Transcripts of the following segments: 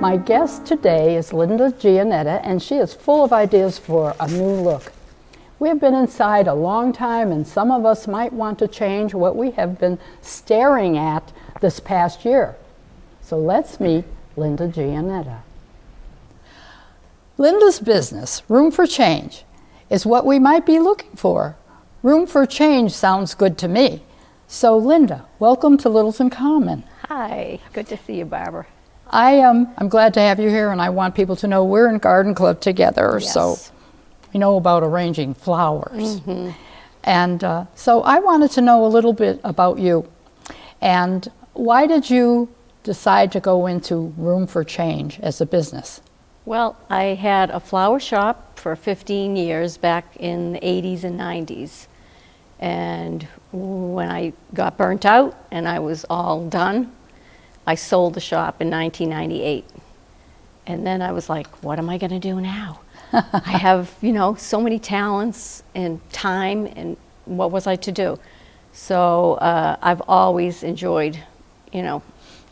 My guest today is Lynda Giannetta, and she is full of ideas for a new look. We have been inside a long time, and some of us might want to change what we have been staring at this past year. So let's meet Lynda Giannetta. Lynda's business, Room for Change, is what we might be looking for. Room for change sounds good to me. So Lynda, welcome to Littleton Common. Hi, good to see you, Barbara. I'm glad to have you here, and I want people to know we're in Garden Club together, Yes. so we know about arranging flowers. And so I wanted to know a little bit about you. And why did you decide to go into Room for Change as a business? Well, I had a flower shop for 15 years back in the 80s and 90s. And when I got burnt out and I was all done, I sold the shop in 1998. And then I was like, what am I going to do now? I have, so many talents and time, and what was I to do? So I've always enjoyed,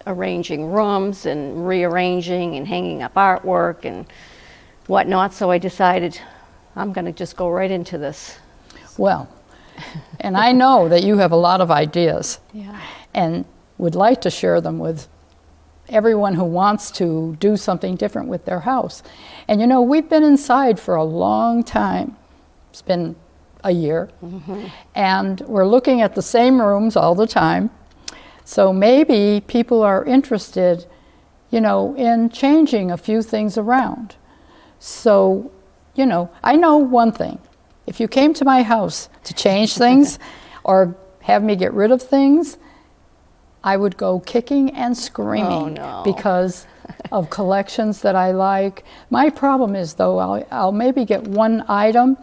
arranging rooms and rearranging and hanging up artwork and whatnot. So I decided I'm going to just go right into this. Well, and I know that you have a lot of ideas. Yeah. And would like to share them with everyone who wants to do something different with their house. And we've been inside for a long time. It's been a year. And we're looking at the same rooms all the time. So maybe people are interested, in changing a few things around. So, I know one thing. If you came to my house to change things or have me get rid of things, I would go kicking and screaming because of collections that I like. My problem is, though, I'll maybe get one item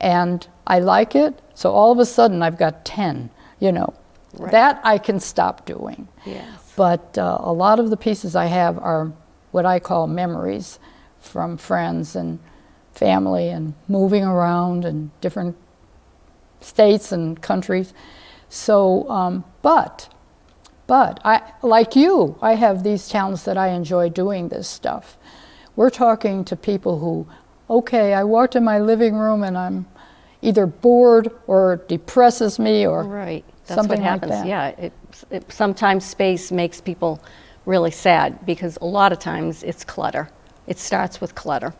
and I like it, so all of a sudden I've got 10, Right. That I can stop doing. Yes. But a lot of the pieces I have are what I call memories from friends and family and moving around in different states and countries. So, but I, like you, I have these talents that I enjoy doing this stuff. We're talking to people who, okay, I walked in my living room and I'm either bored or it depresses me or Right. That's something what happens. like that. Yeah. It sometimes space makes people really sad because a lot of times it's clutter. It starts with clutter,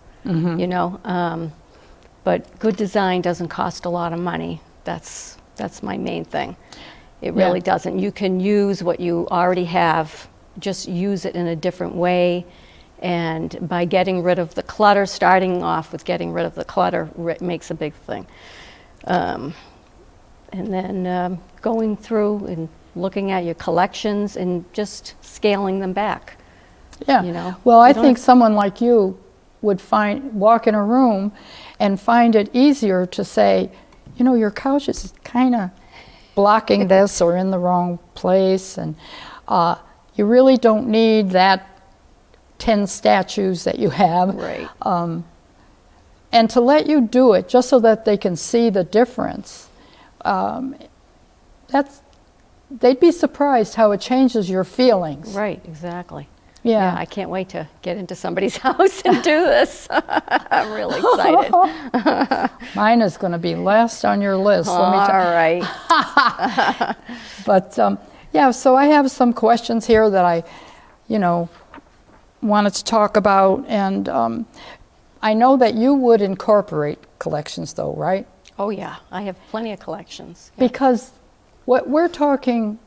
but good design doesn't cost a lot of money. That's my main thing. It really doesn't. You can use what you already have, just use it in a different way. And by getting rid of the clutter, starting off with getting rid of the clutter makes a big thing. And then going through and looking at your collections and just scaling them back. Yeah. Well, I think someone like you would walk in a room and find it easier to say, your couch is kind of blocking this or in the wrong place, and you really don't need that 10 statues that you have. Right. And to let you do it just so that they can see the difference. They'd be surprised how it changes your feelings. Right, exactly. Yeah. I can't wait to get into somebody's house and do this. I'm really excited. Mine is going to be last on your list. All right. But so I have some questions here that I, wanted to talk about. And I know that you would incorporate collections though, right? Oh yeah, I have plenty of collections. Yeah. Because what we're talking,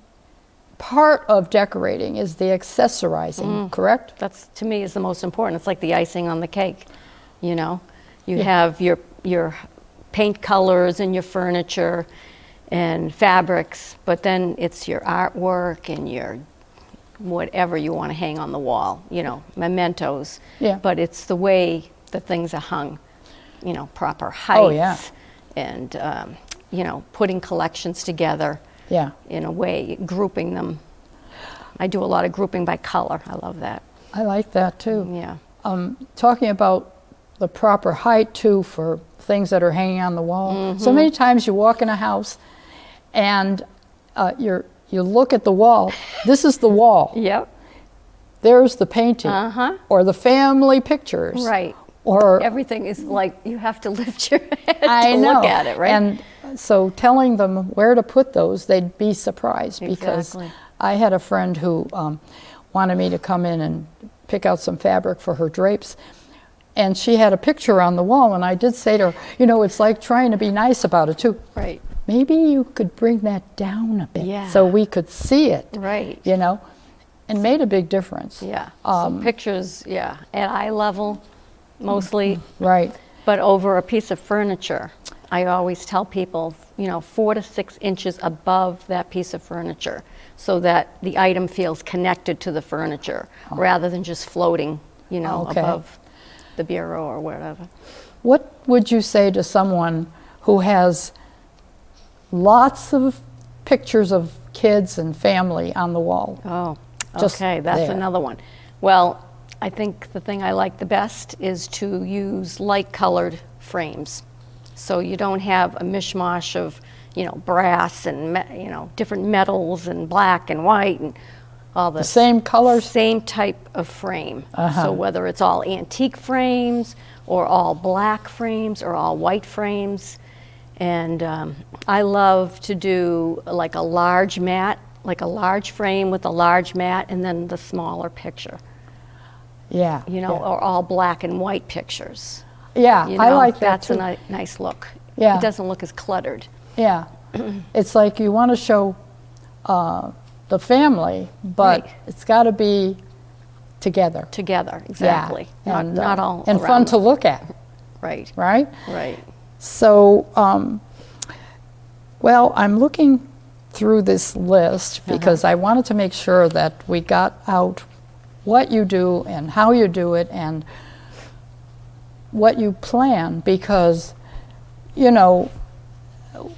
part of decorating is the accessorizing, correct? That's, to me, is the most important. It's like the icing on the cake, You have your paint colors and your furniture and fabrics, but then it's your artwork and your whatever you want to hang on the wall, mementos. Yeah. But it's the way the things are hung, proper heights. Oh, yeah. And, putting collections together. Yeah. In a way, grouping them. I do a lot of grouping by color. I love that. I like that too. Yeah. Talking about the proper height too for things that are hanging on the wall. So many times you walk in a house and you look at the wall. This is the wall. Yep. there's the painting, Uh-huh. or the family pictures. Right. Or Everything is like, you have to lift your head I to know. look at it, right? And so telling them where to put those, they'd be surprised, because Exactly. I had a friend who wanted me to come in and pick out some fabric for her drapes. And she had a picture on the wall, and I did say to her, you know, it's like trying to be nice about it too. Right. Maybe you could bring that down a bit, Yeah. so we could see it. Right. You know, and made a big difference. Yeah. So pictures, yeah, at eye level mostly, Right. but over a piece of furniture. I always tell people, you know, 4 to 6 inches above that piece of furniture, so that the item feels connected to the furniture rather than just floating, you know, Okay. above the bureau or whatever. What would you say to someone who has lots of pictures of kids and family on the wall? Oh, Just okay, that's there. another one. Well, I think the thing I like the best is to use light-colored frames. So you don't have a mishmash of, you know, brass and, you know, different metals and black and white and all The this. same colors? Same type of frame. Uh-huh. So whether it's all antique frames or all black frames or all white frames. And I love to do like a large mat, like a large frame with a large mat, and then the smaller picture, Yeah. you know, or all black and white pictures. Yeah, You I know, like that that's too. a nice look. Yeah. It doesn't look as cluttered. Yeah. It's like you want to show the family, but Right. it's got to be together. Together, exactly. Yeah. Not all and fun around to them. look at, Right, right? right. So, well, I'm looking through this list because I wanted to make sure that we got out what you do and how you do it and what you plan, because, you know,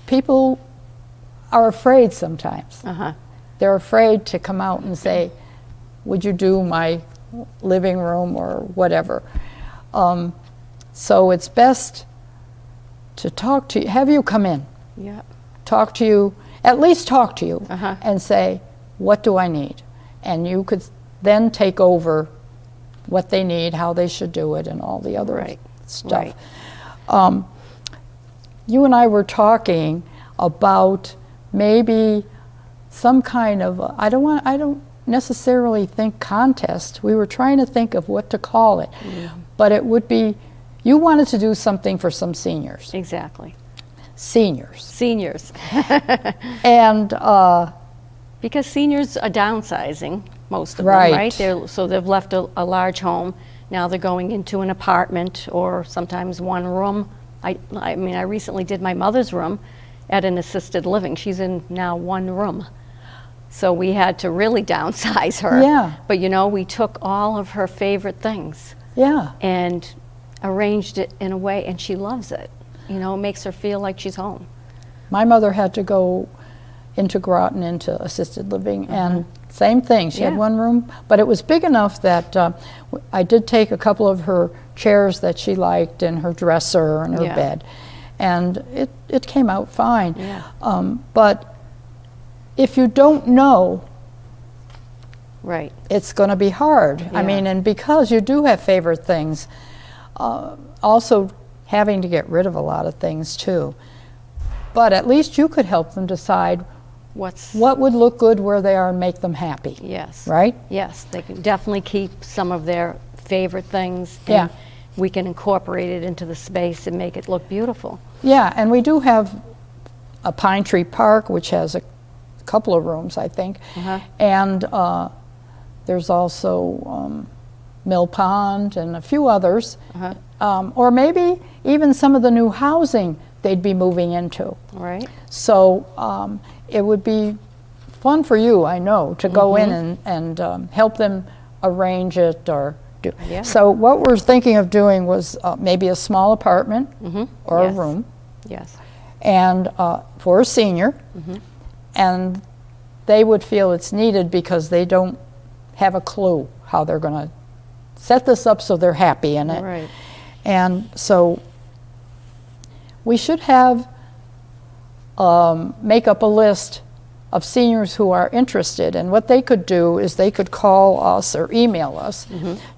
people are afraid sometimes. Uh-huh. They're afraid to come out and say, would you do my living room or whatever. So it's best to talk to you, have you come in, Yeah. talk to you, at least talk to you, Uh-huh. and say, what do I need? And you could then take over what they need, how they should do it, and all the other Right. stuff. Right. You and I were talking about maybe some kind of, I don't necessarily think contest. We were trying to think of what to call it. But it would be, you wanted to do something for some seniors. Exactly. Seniors. Seniors. And, Because seniors are downsizing, most of Right. them, right? So they've left a large home. Now they're going into an apartment or sometimes one room. I mean, I recently did my mother's room at an assisted living. She's in now one room. So we had to really downsize her. Yeah. But you know, we took all of her favorite things yeah, and arranged it in a way, and she loves it. You know, it makes her feel like she's home. my mother had to go into Groton into assisted living, and same thing. She had Yeah. one room, but it was big enough that I did take a couple of her chairs that she liked and her dresser and her Yeah. bed, and it came out fine. Yeah. But if you don't know, Right. it's going to be hard. I Yeah. mean, and because you do have favorite things, also having to get rid of a lot of things too. But at least you could help them decide what would look good where they are and make them happy. Yes. Right? Yes, they can definitely keep some of their favorite things. Yeah. And we can incorporate it into the space and make it look beautiful. Yeah, and we do have a Pine Tree Park, which has a couple of rooms, I think. Uh-huh. And there's also Mill Pond and a few others. Uh-huh. Or maybe even some of the new housing they'd be moving into. All right. So it would be fun for you, I know, to go in and help them arrange it or do. Yeah. So what we're thinking of doing was maybe a small apartment or Yes. a room, Yes. and for a senior, and they would feel it's needed because they don't have a clue how they're going to set this up so they're happy in it. Right. And so we should have make up a list of seniors who are interested. And what they could do is they could call us or email us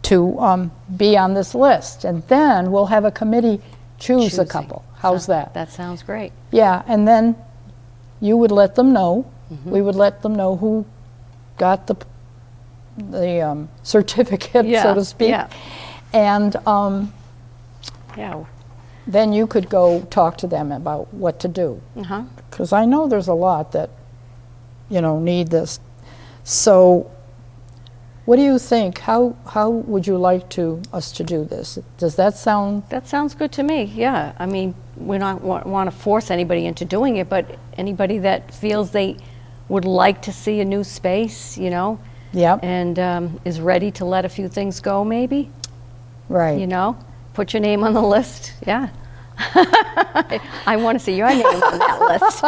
to be on this list. And then we'll have a committee choose a couple. How's that? That sounds great. Yeah, and then you would let them know. We would let them know who got the certificate, so to speak. Yeah. And Yeah. then you could go talk to them about what to do. Because I know there's a lot that, you know, need this. So what do you think? How would you like us to do this? Does that sound? That sounds good to me, yeah. I mean, we don't want to force anybody into doing it, but anybody that feels they would like to see a new space, you know, Yeah. and is ready to let a few things go maybe, Right. you know, put your name on the list, yeah. I want to see your name on that list.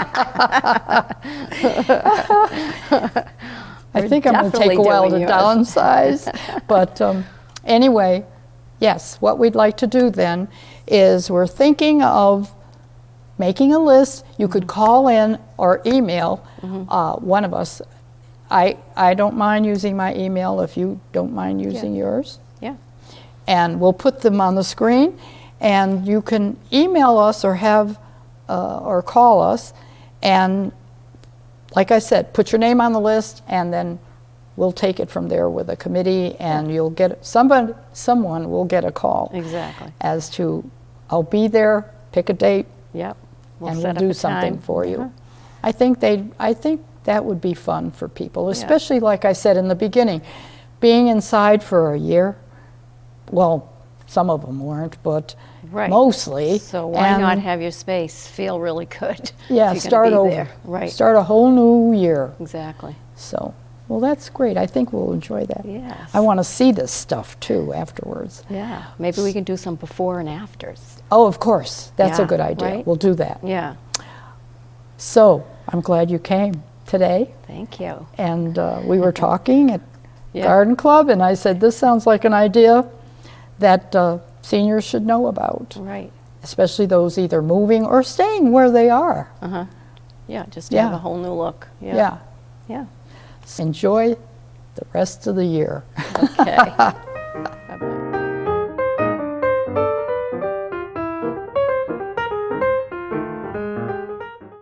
I think I'm going to take a while to downsize. But anyway, yes, what we'd like to do then is we're thinking of making a list. You could call in or email one of us. I don't mind using my email if you don't mind using yours. Yeah. And we'll put them on the screen. And you can email us or have or call us, and like I said, put your name on the list, and then we'll take it from there with a committee, and you'll get someone will get a call. Exactly. As to, I'll be there, pick a date, Yep. and we'll do something for you. I think that would be fun for people, especially like I said in the beginning, being inside for a year. Well, some of them weren't, but mostly. So why not have your space feel really good? Yeah, if you're start gonna be over. There. Right. Start a whole new year. Exactly. So, well, that's great. I think we'll enjoy that. Yes. I want to see this stuff too afterwards. Yeah. Maybe we can do some before and afters. Oh, of course. That's a Yeah, good idea. right? We'll do that. Yeah. So, I'm glad you came today. Thank you. And we were talking at Yeah. Garden Club, and I said, this sounds like an idea that seniors should know about. Right. Especially those either moving or staying where they are. Yeah, just to have a whole new look. Yeah. Yeah. Enjoy the rest of the year. Okay.